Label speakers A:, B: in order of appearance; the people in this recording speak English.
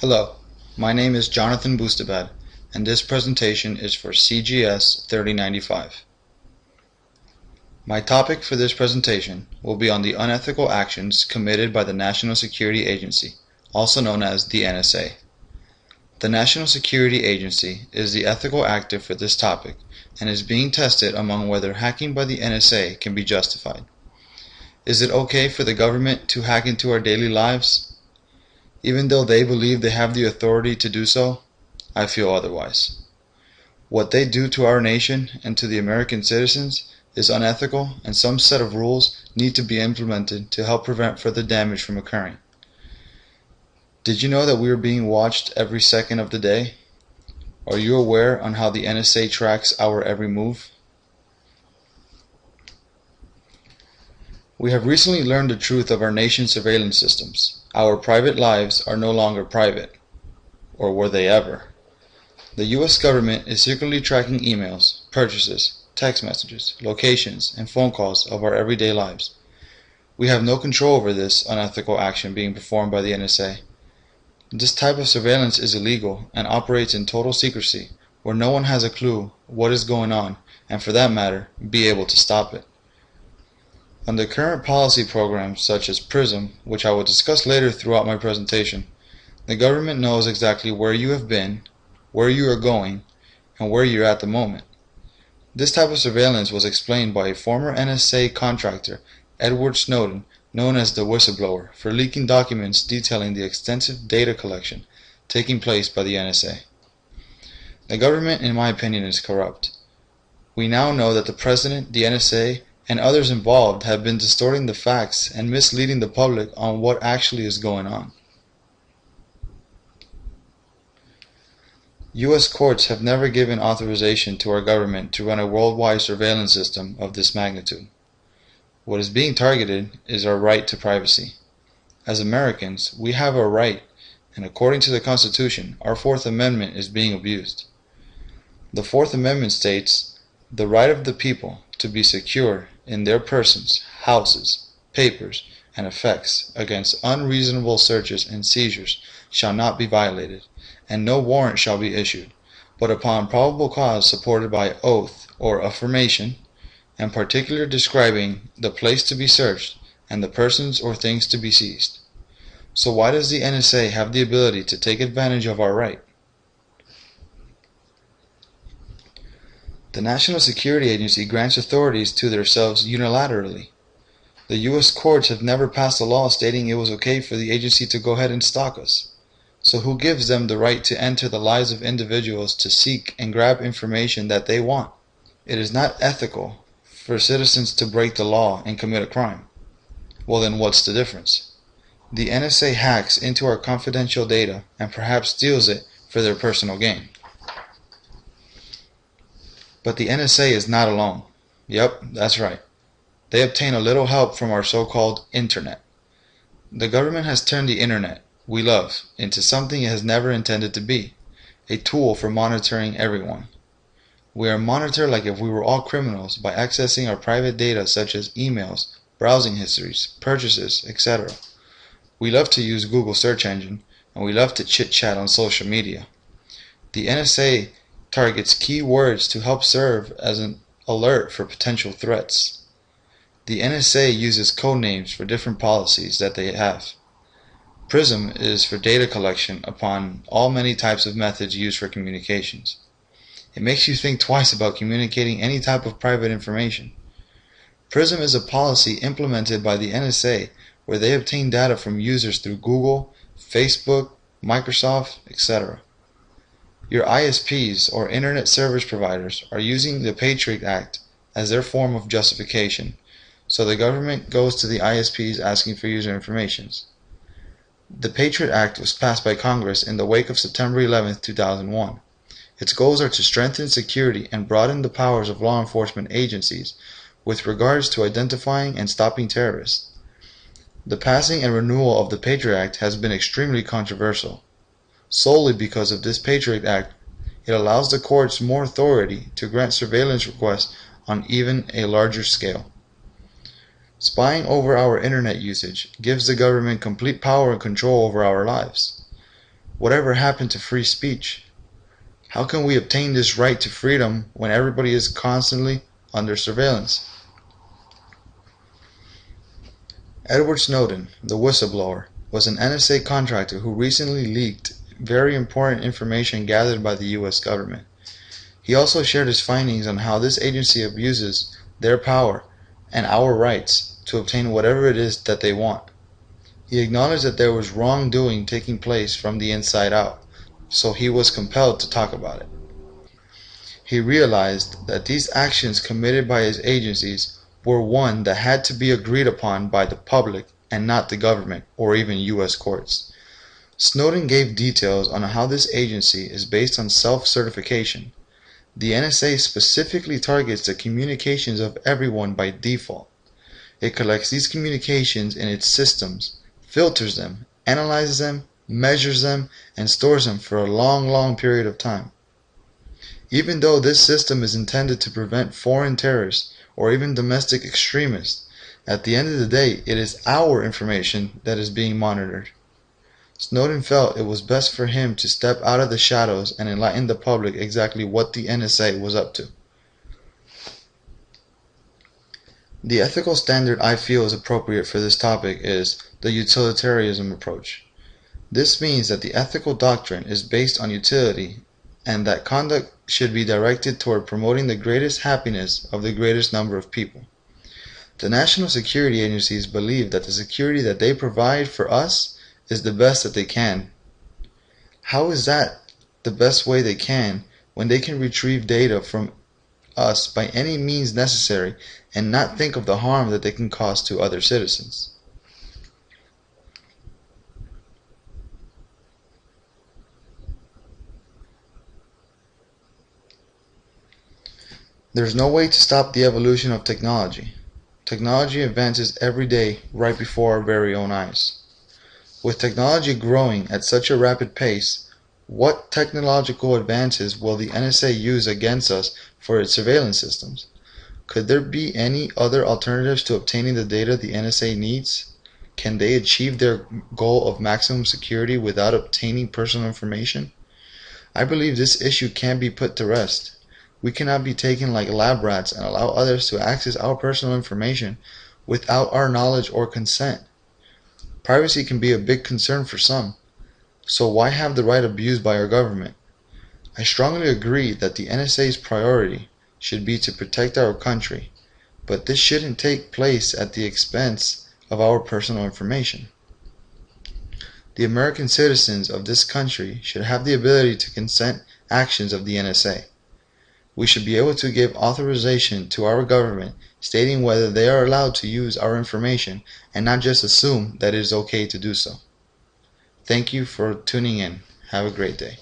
A: Hello, my name is Jonathan Bustabad, and this presentation is for CGS3095. My topic for this presentation will be on the unethical actions committed by the National Security Agency, also known as the NSA. The National Security Agency is the ethical actor for this topic and is being tested among whether hacking by the NSA can be justified. Is it okay for the government to hack into our daily lives? Even though they believe they have the authority to do so, I feel otherwise. What they do to our nation and to the American citizens is unethical, and some set of rules need to be implemented to help prevent further damage from occurring. Did you know that we are being watched every second of the day? Are you aware on how the NSA tracks our every move? We have recently learned the truth of our nation's surveillance systems. Our private lives are no longer private. Or were they ever? The US government is secretly tracking emails, purchases, text messages, locations, and phone calls of our everyday lives. We have no control over this unethical action being performed by the NSA. This type of surveillance is illegal and operates in total secrecy, where no one has a clue what is going on, and for that matter, be able to stop it. Under current policy programs such as PRISM, which I will discuss later throughout my presentation, the government knows exactly where you have been, where you are going, and where you are at the moment. This type of surveillance was explained by a former NSA contractor, Edward Snowden, known as the whistleblower, for leaking documents detailing the extensive data collection taking place by the NSA. The government, in my opinion, is corrupt. We now know that the President, the NSA, and others involved have been distorting the facts and misleading the public on what actually is going on. US courts have never given authorization to our government to run a worldwide surveillance system of this magnitude. What is being targeted is our right to privacy. As Americans, we have a right, and according to the Constitution, our Fourth Amendment is being abused. The Fourth Amendment states, "The right of the people to be secure in their persons, houses, papers, and effects against unreasonable searches and seizures shall not be violated, and no warrant shall be issued, but upon probable cause supported by oath or affirmation, and particular describing the place to be searched and the persons or things to be seized." So why does the NSA have the ability to take advantage of our right? The National Security Agency grants authorities to themselves unilaterally. The US courts have never passed a law stating it was okay for the agency to go ahead and stalk us. So who gives them the right to enter the lives of individuals to seek and grab information that they want? It is not ethical for citizens to break the law and commit a crime. Well, then what's the difference? The NSA hacks into our confidential data and perhaps steals it for their personal gain. But the NSA is not alone. Yep, that's right. They obtain a little help from our so-called internet. The government has turned the internet we love into something it has never intended to be, a tool for monitoring everyone. We are monitored like if we were all criminals by accessing our private data such as emails, browsing histories, purchases, etc. We love to use Google search engine, and we love to chit-chat on social media. The NSA targets keywords to help serve as an alert for potential threats. The NSA uses code names for different policies that they have. PRISM is for data collection upon all many types of methods used for communications. It makes you think twice about communicating any type of private information. PRISM is a policy implemented by the NSA where they obtain data from users through Google, Facebook, Microsoft, etc. Your ISPs, or Internet Service Providers, are using the Patriot Act as their form of justification, so the government goes to the ISPs asking for user information. The Patriot Act was passed by Congress in the wake of September 11, 2001. Its goals are to strengthen security and broaden the powers of law enforcement agencies with regards to identifying and stopping terrorists. The passing and renewal of the Patriot Act has been extremely controversial. Solely because of this Patriot Act, it allows the courts more authority to grant surveillance requests on even a larger scale. Spying over our internet usage gives the government complete power and control over our lives. Whatever happened to free speech? How can we obtain this right to freedom when everybody is constantly under surveillance? Edward Snowden, the whistleblower, was an NSA contractor who recently leaked very important information gathered by the US government. He also shared his findings on how this agency abuses their power and our rights to obtain whatever it is that they want. He acknowledged that there was wrongdoing taking place from the inside out, so he was compelled to talk about it. He realized that these actions committed by his agencies were one that had to be agreed upon by the public and not the government or even US courts. Snowden gave details on how this agency is based on self-certification. The NSA specifically targets the communications of everyone by default. It collects these communications in its systems, filters them, analyzes them, measures them, and stores them for a long period of time. Even though this system is intended to prevent foreign terrorists or even domestic extremists, at the end of the day, it is our information that is being monitored. Snowden felt it was best for him to step out of the shadows and enlighten the public exactly what the NSA was up to. The ethical standard I feel is appropriate for this topic is the utilitarianism approach. This means that the ethical doctrine is based on utility and that conduct should be directed toward promoting the greatest happiness of the greatest number of people. The national security agencies believe that the security that they provide for us is the best that they can. How is that the best way they can when they can retrieve data from us by any means necessary and not think of the harm that they can cause to other citizens? There's no way to stop the evolution of technology. Technology advances every day right before our very own eyes. With technology growing at such a rapid pace, what technological advances will the NSA use against us for its surveillance systems? Could there be any other alternatives to obtaining the data the NSA needs? Can they achieve their goal of maximum security without obtaining personal information? I believe this issue can be put to rest. We cannot be taken like lab rats and allow others to access our personal information without our knowledge or consent. Privacy can be a big concern for some, so why have the right abused by our government? I strongly agree that the NSA's priority should be to protect our country, but this shouldn't take place at the expense of our personal information. The American citizens of this country should have the ability to consent actions of the NSA. We should be able to give authorization to our government stating whether they are allowed to use our information and not just assume that it is okay to do so. Thank you for tuning in. Have a great day.